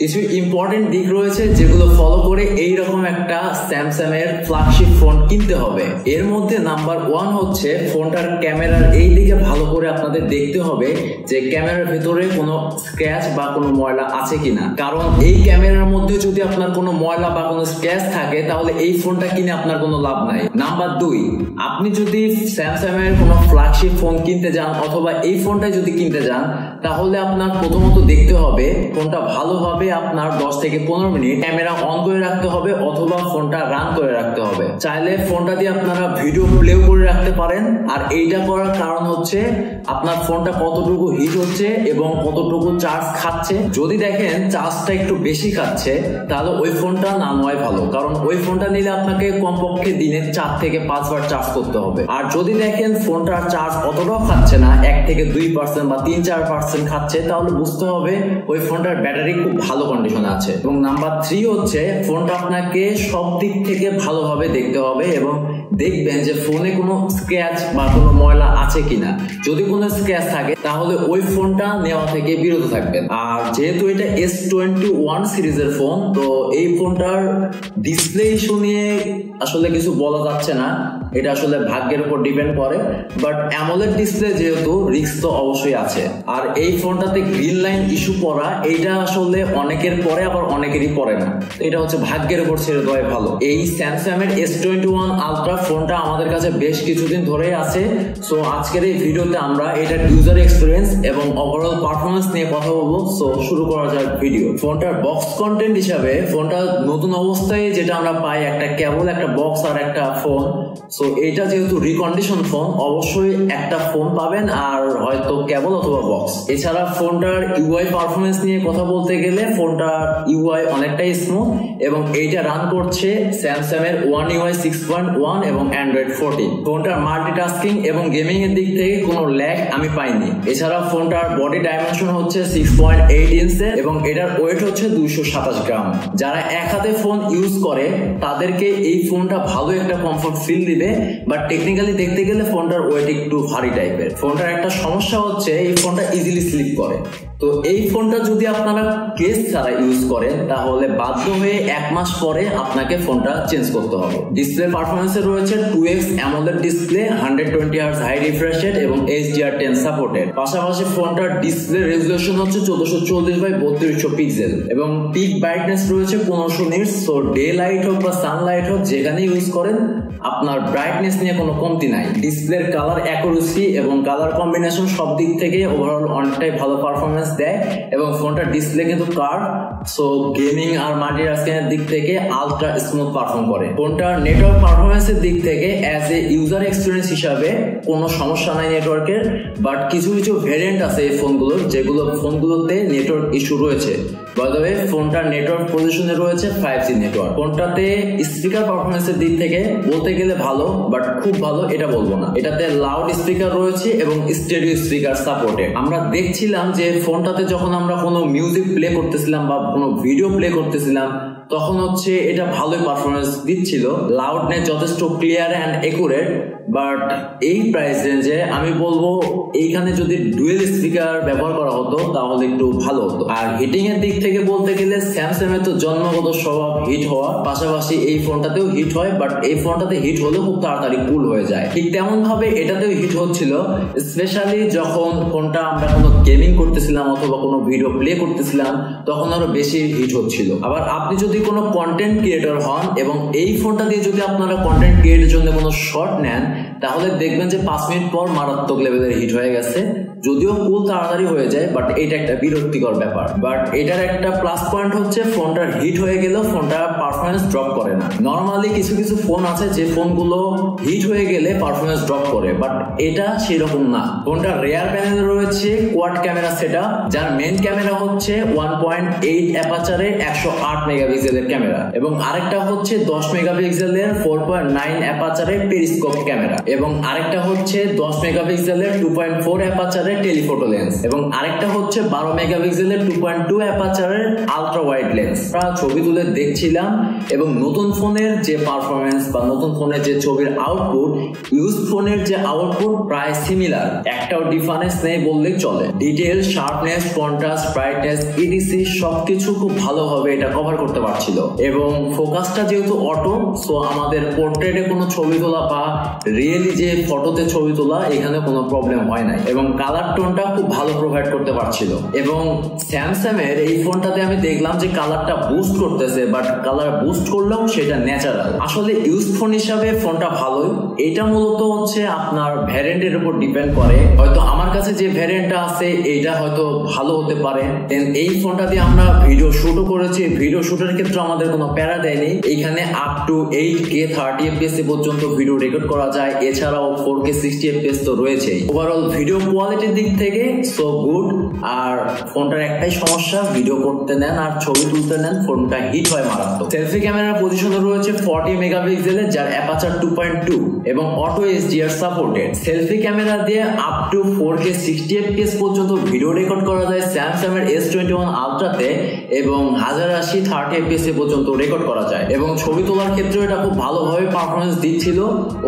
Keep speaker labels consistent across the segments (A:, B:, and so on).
A: কিছু ইম্পর্টেন্ট দিক রয়েছে যেগুলো ফলো করে এইরকম একটা স্যামসাং এর ফ্ল্যাগশিপ ফোন কিনতে হবে। এর মধ্যে নাম্বার 1 হচ্ছে ফোনটার ক্যামেরার এই দিকে ভালো করে আপনাদের দেখতে হবে যে ক্যামেরার ভেতরে কোনো স্ক্র্যাচ বা কোনো ময়লা আছে কিনা, কারণ এই ক্যামেরার মধ্যে যদি আপনার কোনো ময়লা বা কোনো স্ক্র্যাচ থাকে তাহলে এই ফোনটা কিনে আপনার কোনো লাভ নাই। নাম্বার 2, আপনি যদি স্যামসাং এর কোনো ফ্ল্যাগশিপ ফোন কিনতে যান অথবা এই ফোনটা যদি কিনতে যান তাহলে আপনার প্রথমত দেখতে হবে ফোনটা ভালোভাবে আপনার 10 থেকে 15 মিনিট ক্যামেরা অন করে রাখতে হবে অথবা ফোনটা রান করে রাখতে হবে। চাইলে ফোনটা দিয়ে আপনারা ভিডিও প্লে করে রাখতে পারেন। আর এইটা করার কারণ হচ্ছে আপনার ফোনটা কতটুকু হিট হচ্ছে এবং কতটুকু চার্জ খাচ্ছে। যদি দেখেন চার্জটা একটু বেশি খাচ্ছে তাহলে ওই ফোনটা না নেওয়াই ভালো, কারণ ওই ফোনটা নিলে আপনাকে কমপক্ষে দিনে 4 থেকে 5 বার চার্জ করতে হবে। আর যদি দেখেন ফোনটার চার্জ অতটাও খাচ্ছে না, 1 থেকে 2% বা 3-4% খাচ্ছে, তাহলে বুঝতে হবে ওই ফোনটার ব্যাটারি খুব ভালো কন্ডিশনে আছে। এবং নাম্বার 3 হচ্ছে ফোনটা আপনাকে সব দিক থেকে ভালোভাবে দেখতে হবে এবং দেখবেন যে ফোনে কোনো স্ক্র্যাচ বা কোনো ময়লা আছে কিনা। যদি কোনো স্ক্র্যাচ থাকে তাহলে ওই ফোনটা নেওয়া থেকে বিরত থাকবেন। আর যেহেতু এটা S21 সিরিজের ফোন, তো এই ফোনটার ডিসপ্লে ইস্যু নিয়ে আসলে কিছু বলা যাচ্ছে না, এটা আসলে ভাগ্যের উপর ডিপেন্ড করে। বাট অ্যামোলেড ডিসপ্লে যেহেতু রিস্ক তো অবশ্যই আছে। আর এই ফোনটাতে গ্রিন লাইন ইস্যু পড়া এইটা আসলে অনেকের পরে আবার অনেকেরই পড়ে না, এটা হচ্ছে ভাগ্যের উপর ছেড়ে দেওয়াই ভালো। এই স্যামসাং এর S21 আলট্রা ফোনটা আমাদের কাছে বেশ কিছুদিন ধরেই আছে। সো আজকের এই ভিডিওতে আমরা এটার ইউজার এক্সপিরিয়েন্স এবং ওভারঅল পারফরমেন্স নিয়ে কথা বলবো। সো শুরু করা যাক ভিডিও। ফোনটার বক্স কন্টেন্ট হিসাবে ফোনটা নতুন অবস্থায় যেটা আমরা পাই একটা কেবল, একটা বক্স আর একটা ফোন। সো এইটা যেহেতু রিকন্ডিশন ফোন, অবশ্যই একটা ফোন পাবেন আর হয়তো কেবল অথবা বক্স। এছাড়া ফোনটার ইউআই পারফরমেন্স নিয়ে কথা বলতে গেলে ফোনটার ইউআই অনেকটাই স্মুথ এবং এইটা রান করছে স্যামসাং এর One UI 6.1 এবং Android 14। ফোনটার মাল্টিটাস্কিং এবং গেমিং এর দিক থেকে কোনো ল্যাগ আমি পাইনি। এছাড়া ফোনটার বডি ডাইমেনশন হচ্ছে 6.8 ইঞ্চের এবং এটার ওয়েট হচ্ছে 227 গ্রাম। যারা এক হাতে ফোন ইউজ করে তাদেরকে এই ফোনটা ভালো একটা কমফোর্ট ফিল দিবে, বাট টেকনিক্যালি দেখতে গেলে ফোনটার ওয়েট একটু ভারী টাইপের। ফোনটার একটা সমস্যা হচ্ছে এই ফোনটা ইজিলি স্লিপ করে। তো এই ফোনটা যদি আপনারা কেস ছাড়া ইউজ করেন তাহলে বাধ্য হয়ে 1 মাস পরে আপনাকে ফোনটা চেঞ্জ করতে হবে। ডিসপ্লে পারফরমেন্সে রয়েছে 2x AMOLED display, 120Hz high refresh rate এবং HDR10 সাপোর্টেড। পাশাপাশি ফোনটার ডিসপ্লে রেজুলেশন হচ্ছে 1440x3200 পিক্সেল এবং পিক ব্রাইটনেস রয়েছে 1500 নিটস। সো ডে লাইট হোক বা সানলাইট হোক যেখানে ইউজ করেন আপনার ব্রাইটনেস নিয়ে কোনো কমতি নাই। ডিসপ্লের কালার অ্যাকুরেসি এবং কালার কম্বিনেশন সব দিক থেকে ওভারঅল অনেকটাই ভালো পারফরমেন্স দেয় এবং ফোনটার ডিসপ্লে কিন্তু কার্ভ। সো গেমিং আর মাল্টিটাস্কিংয়ের দিক থেকে আলট্রা স্মুথ পারফর্ম করে। ফোনটার নেটওয়ার্ক পারফরমেন্সের দিক থেকে অ্যাজ এ ইউজার এক্সপিরিয়েন্স হিসাবে কোনো সমস্যা নাই নেটওয়ার্কের। বাট কিছু কিছু ভেরিয়েন্ট আছে এই ফোনগুলোর যেগুলো ফোনগুলোতে নেটওয়ার্ক ইস্যু রয়েছে। বাই দ্য ওয়ে ফোনটার নেটওয়ার্ক পজিশনে রয়েছে 5G নেটওয়ার্ক। ফোনটাতে স্পিকার পারফরমেন্সের দিক থেকে বলতে গেলে ভালো, বাট খুব ভালো এটা বলবো না। এটাতে লাউড স্পিকার রয়েছে এবং স্টেরিও স্পিকার সাপোর্টেড। আমরা দেখছিলাম যে ফোনটাতে যখন আমরা কোনো মিউজিক প্লে করতেছিলাম বা কোনো ভিডিও প্লে করতেছিলাম তখন হচ্ছে এটা ভালোই পারফরমেন্স দিচ্ছিল, লাউডনেস যথেষ্ট ক্লিয়ার অ্যান্ড একুরেট। বাট এই প্রাইস রেঞ্জে আমি বলবো এইখানে যদি ডুয়েল স্পিকার ব্যবহার করা হতো তাহলে একটু ভালো হতো। আর হিটিং এর দিক থেকে বলতে গেলে স্যামসাং এর তো জন্মগত স্বভাব হিট হওয়া, পাশাপাশি এই ফোনটাতেও হিট হয়, বাট এই ফোনটাতে হিট হলেও খুব তাড়াতাড়ি কুল হয়ে যায়। ঠিক তেমন ভাবে এটাতেও হিট হচ্ছিল, স্পেশালি যখন ফোনটা আমরা কোনো গেমিং করতেছিলাম অথবা কোনো ভিডিও প্লে করতেছিলাম তখন আরো বেশি হিট হচ্ছিল। আবার আপনি যদি কোনো কন্টেন্ট ক্রিয়েটর হন এবং এই ফোনটা দিয়ে যদি আপনারা কন্টেন্ট ক্রিয়েটের জন্য কোনো শর্ট নেন তাহলে দেখবেন যে 5 মিনিট পর মারাত্মক লেভেলের হিট হয়ে গেছে। যদিও কুল তাড়াতাড়ি হয়ে যায়, বাট এটা একটা বিরক্তিকর ব্যাপার। বাট এটার একটা প্লাস পয়েন্ট হচ্ছে ফোনটার হিট হয়ে গেলেও ফোনটা পারফরমেন্স ড্রপ করে না। নর্মালি কিছু কিছু ফোন আছে যে ফোনগুলো হিট হয়ে গেলে পারফরমেন্স ড্রপ করে, বাট এটা সেরকম না। ফোনটার রেয়ার প্যানেলে রয়েছে কোয়াড ক্যামেরা সেটআপ, যার মেইন ক্যামেরা হচ্ছে 1.8 অ্যাপাচারে 108 মেগাপিক্সেলের ক্যামেরা এবং আরেকটা হচ্ছে 10 মেগাপিক্সেলের 4.9 অ্যাপাচারে পেরিস্কোপ ক্যামেরা এবং আরেকটা হচ্ছে 10 মেগাপিক্সেলের 2.4 অ্যাপাচারে মেগাপিক্সেলের টেলিফোটো লেন্স এবং আরেকটা হচ্ছে 12 মেগাপিক্সেলের 2.2 অ্যাপারচারের আলট্রা ওয়াইড লেন্স। আমরা ছবি তুলে দেখছিলাম এবং নতুন ফোনের যে পারফরমেন্স বা নতুন ফোনের যে ছবির আউটপুট ইউজ ফোনের যে আউটপুট প্রায় সিমিলার, একটাও ডিফারেন্স নেই বললেই চলে। Detail, sharpness, contrast, brightness, EDC সবকিছু খুব ভালোভাবে এটা কভার করতে পারছিল এবং ফোকাসটা যেহেতু অটো, সো আমাদের পোর্ট্রেটে কোনো ছবি তোলা বা রিয়েলি যে ফটোতে ছবি তোলা এখানে কোনো প্রবলেম হয় নাই এবং কালার টোনটা খুব ভালো প্রোভাইড করতে পারছিল। এবং স্যামসাং এর এই ফোনটাতে আমি দেখলাম যে কালারটা বুস্ট করতেছে, বাট কালার বুস্ট করলেও সেটা ন্যাচারাল। আসলে ইউজ ফোন হিসাবে ফোনটা ভালোই। এটা মূলত হচ্ছে আপনার ভ্যারিয়েন্টের উপর ডিপেন্ড করে। হয়তো আমার কাছে যে ভ্যারিয়েন্টটা আছে এইটা হয়তো ভালো হতে পারে। এই ফোনটা দিয়ে আমরা ভিডিও শুটও করেছি, ভিডিও শুটের ক্ষেত্রে আমাদের কোনো প্যারা দেয়নি। এইখানে আপ টু 8K 30 FPS পর্যন্ত ভিডিও রেকর্ড করা যায়, এছাড়াও 4K 60 FPS তো রয়েছেই। ওভারঅল ভিডিও কোয়ালিটির দিক থেকে সো গুড। আর ফোনটার একটাই সমস্যা, ভিডিও করতে নেন আর ছবি তুলতে নেন ফোনটা হিট হয় মারাত্মক। সেলফি ক্যামেরার পজিশনে রয়েছে 40 মেগাপিক্সেলের, যার অ্যাপারচার 2.2 এবং auto HDR supported. Selfie camera দিয়ে আপ টু 4K 60 FPS পর্যন্ত ভিডিও রেকর্ড করা যায় স্যামসাং এর S21 আলট্রাতে এবং 1080 30 FPS পর্যন্ত রেকর্ড করা যায় এবং ছবি তোলার ক্ষেত্রে এটা খুব ভালোভাবে পারফরমেন্স দিচ্ছিল।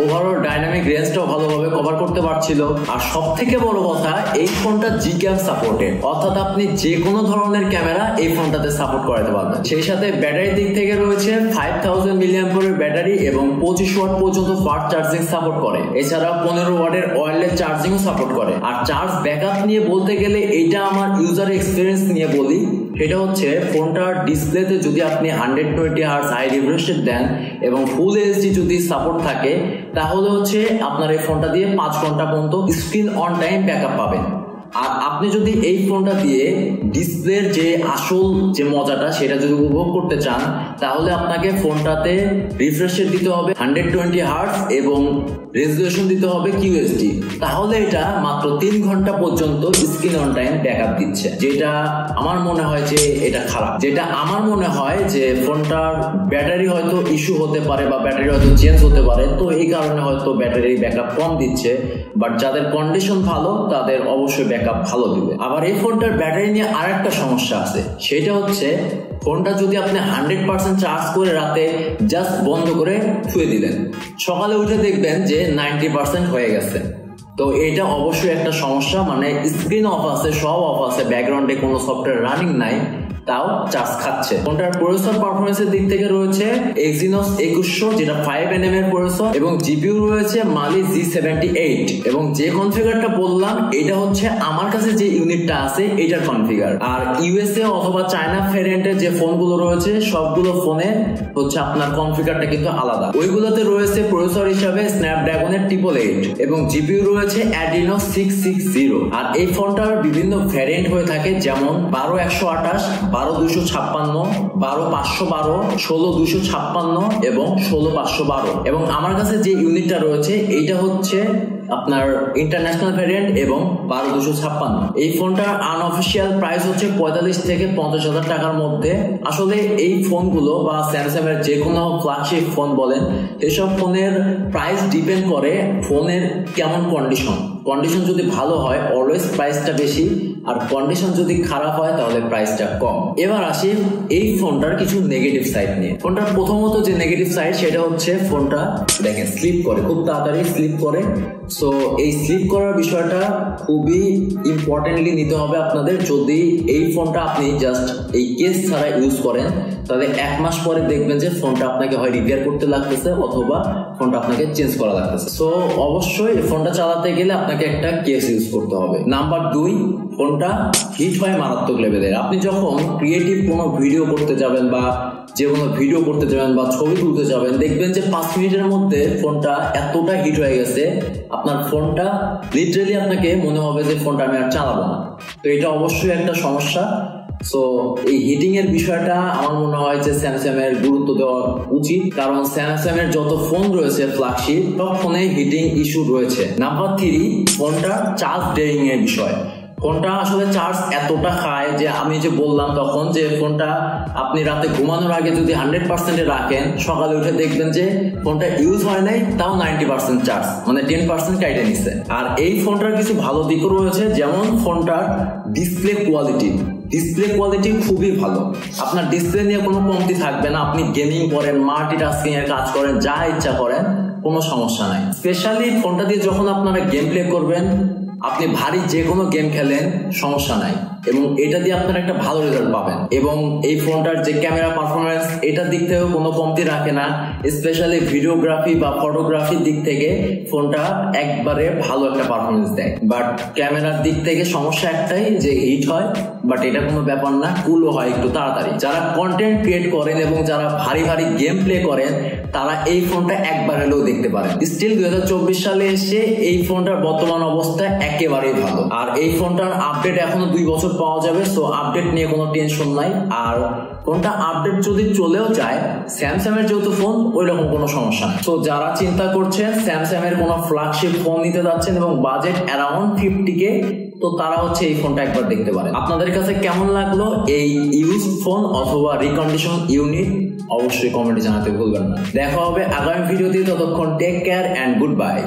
A: ওভারঅল ডাইনামিক রেঞ্জটাও ভালোভাবে কভার করতে পারছিল। আর সব থেকে বড় কথা, এই ফোনটা Gcam সাপোর্টেড, অর্থাৎ আপনি যে কোনো ধরনের ক্যামেরা এই ফোনটাতে সাপোর্ট করাতে পারবেন। সেই সাথে ব্যাটারির দিক থেকে রয়েছে 5000 mAh ব্যাটারি এবং 25 ওয়াট পর্যন্ত ফাস্ট চার্জিং সাপোর্ট করে। এছাড়া 15 ওয়াটের ওয়্যারলেস চার্জিংও সাপোর্ট করে। আর চার্জ ব্যাকআপ নিয়ে বলতে গেলে এইটা আমার ইউজার এক্সপিরিয়েন্স নিয়ে বলি, সেটা হচ্ছে ফোনটার ডিসপ্লেতে যদি আপনি 120 Hz high refresh rate then এবং ফুল এইচডি যদি সাপোর্ট থাকে তাহলে হচ্ছে আপনার এই ফোনটা দিয়ে 5 ঘন্টা পর্যন্ত স্ক্রিন অন টাইম ব্যাকআপ পাবেন। আর আপনি যদি এই ফোনটা দিয়ে ডিসপ্লের যে আসল যে মজাটা সেটা যদি উপভোগ করতে চান তাহলে আপনাকে ফোনটাতে রিফ্রেশ রেট দিতে হবে 120 Hz এবং রেজুলেশন দিতে হবে QHD। তাহলে এটা মাত্র 3 ঘন্টা পর্যন্ত স্ক্রিন অন টাইম ব্যাকআপ দিচ্ছে, যেটা আমার মনে হয় যে এটা খারাপ। যেটা আমার মনে হয় যে ফোনটার ব্যাটারি হয়তো ইস্যু হতে পারে বা ব্যাটারি হয়তো চেঞ্জ হতে পারে, তো এই কারণে হয়তো ব্যাটারি ব্যাকআপ কম দিচ্ছে। বাট যাদের কন্ডিশন ভালো তাদের অবশ্যই ব্যাকআপ ভালো দিবে। আবার এই ফোনটার ব্যাটারি নিয়ে আরেকটা সমস্যা আছে, সেটা হচ্ছে ফোনটা যদি আপনি 100% চার্জ করে রাতে জাস্ট বন্ধ করে ছুঁয়ে দিলেন, সকালে উঠে দেখবেন যে 90% হয়ে গেছে। তো এটা অবশ্যই একটা সমস্যা, মানে স্ক্রিন অফ আছে, সব অফ আছে, ব্যাকগ্রাউন্ডে কোনো সফটওয়্যার রানিং নাই, তাও চার্জ খাচ্ছে। ফোনটার প্রসেসর পারফরমেন্সের দিক থেকে রয়েছে Exynos 2100, যেটা 5nm এর প্রসেসর এবং জিপিইউ রয়েছে Mali G78 এবং যে কনফিগারটা বললাম এটা হচ্ছে আমার কাছে যে ইউনিটটা আছে এটার কনফিগার। আর ইউএসএ অথবা চায়না ভেরিয়েন্টের যে ফোনগুলো রয়েছে সবগুলো ফোনে হচ্ছে আপনার কনফিগারটা কিন্তু আলাদা। ওইগুলোতে রয়েছে প্রসেসর হিসাবে স্ন্যাপড্রাগনের 888 এবং জিপিইউ রয়েছে Adreno 660। আর এই ফোনটার বিভিন্ন ভ্যারিয়েন্ট হয়ে থাকে, যেমন 12128, 12256, 12512, 16256 এবং 16512। এবং আমার কাছে যে ইউনিটটা রয়েছে এইটা হচ্ছে আপনার ইন্টারন্যাশনাল ভ্যারিয়েন্ট এবং 12256। এই ফোনটার আনঅফিসিয়াল প্রাইস হচ্ছে 45 থেকে 50,000 টাকার মধ্যে। আসলে এই ফোনগুলো বা স্যামসাং এর যে কোনো ফ্ল্যাগশিপ ফোন বলেন, এসব ফোনের প্রাইস ডিপেন্ড করে ফোনের কেমন কন্ডিশন যদি ভালো হয় অলওয়েজ প্রাইসটা বেশি, আর কন্ডিশন যদি খারাপ হয় তাহলে প্রাইসটা কম। এবার আসি এই ফোনটার কিছু নেগেটিভ সাইড নিয়ে। ফোনটার প্রথমত যে নেগেটিভ সাইড সেটা হচ্ছে ফোনটা দেখেন স্লিপ করে, খুব তাড়াতাড়ি স্লিপ করে। সো এই স্লিপ করার বিষয়টা খুবই ইম্পর্টেন্টলি নিতে হবে আপনাদের। যদি এই ফোনটা আপনি জাস্ট এই কেস ছাড়া ইউজ করেন তাহলে 1 মাস পরে দেখবেন যে ফোনটা আপনাকে হয় রিপেয়ার করতে লাগতেছে অথবা ফোনটা আপনাকে চেঞ্জ করা লাগতেছে। সো অবশ্যই ফোনটা চালাতে গেলে আপনাকে একটা কেস ইউজ করতে হবে। নাম্বার 2, ফোনটা হিট হয় মারাত্মক লেভেলের। আপনি যখন ক্রিয়েটিভ কোনো ভিডিও করতে যাবেন বা যে কোনো ভিডিও করতে যাবেন বা ছবি তুলতে যাবেন, দেখবেন যে 5 মিনিটের মধ্যে ফোনটা এতটা হিট হয়ে গেছে আপনার ফোনটা লিটারালি আপনাকে মনে হবে যে ফোনটা আমি আর চালাবো না। তো এটা অবশ্যই একটা সমস্যা। সো এই হিটিং এর বিষয়টা আমার মনে হয় যে স্যামসাং এর গুরুত্ব দেওয়া উচিত, কারণ স্যামসাং এর যত ফোন রয়েছে ফ্ল্যাগশিপ সব ফোনে হিটিং ইস্যু রয়েছে। নাম্বার 3, ফোনটা চার্জ ড্রেইনিং এর বিষয়। ফোনটা আসলে চার্জ এতটা খায় যে আমি যে বললাম তখন যে ফোনটা আপনি রাতে ঘুমানোর আগে যদি 100% রাখেন, সকালে উঠে দেখবেন যে ফোনটা ইউজ হয় নাই, তাও 90% চার্জ, মানে 10% কাইটে নিচ্ছে। আর এই ফোনটার কিছু ভালো দিকও রয়েছে, যেমন ফোনটার ডিসপ্লে কোয়ালিটি খুবই ভালো। আপনার ডিসপ্লে নিয়ে কোনো কমতি থাকবে না। আপনি গেমিং করেন, মাল্টিটাস্কিং এর কাজ করেন, যা ইচ্ছা করেন, কোনো সমস্যা নাই। স্পেশালি ফোনটা দিয়ে যখন আপনারা গেম প্লে করবেন, আপনি ভারী যে কোনো গেম খেলেন, সমস্যা নাই, এবং এটা দিয়ে আপনারা একটা ভালো রেজাল্ট পাবেন। এবং এই ফোনটার যে ক্যামেরা পারফরমেন্স, এটার দিক থেকেও কোনো কমতি রাখে না। স্পেশালি ভিডিওগ্রাফি বা ফটোগ্রাফির দিক থেকে ফোনটা একবারে ভালো একটা পারফরমেন্স দেয়। বাট ক্যামেরার দিক থেকে সমস্যা একটাই, যে হিট হয়, বাট এটা কোনো ব্যাপার না, কুলও হয় একটু তাড়াতাড়ি। যারা কন্টেন্ট ক্রিয়েট করেন এবং যারা ভারী গেম প্লে করেন, তারা এই ফোনটা একবার হলেও দেখতে পারেন। স্টিল 2024 সালে এসে এই ফোনটার বর্তমান অবস্থা একেবারেই ভালো। আর এই ফোনটার আপডেট এখনো 2 বছর পাওয়া যাবে, সো আপডেট নিয়ে কোনো টেনশন নাই। আর ফোনটা আপডেট যদি চলেও যায়, স্যামসাং এর যেহেতু ফোন, ওই রকম কোনো সমস্যা নেই। তো যারা চিন্তা করছেন স্যামসাং এর কোনো ফ্ল্যাগশিপ ফোন নিতে যাচ্ছেন এবং বাজেট অ্যারাউন্ড 50K, তো তারা এই ফোনটা একবার দেখতে পারেন। আপনাদের কাছে কেমন লাগলো এই ইউজ ফোন অথবা রিকন্ডিশন ইউনিট, অবশ্যই কমেন্টে জানাতে ভুলবেন না। দেখা হবে আগামী ভিডিওতে, ততক্ষণ take care and good bye.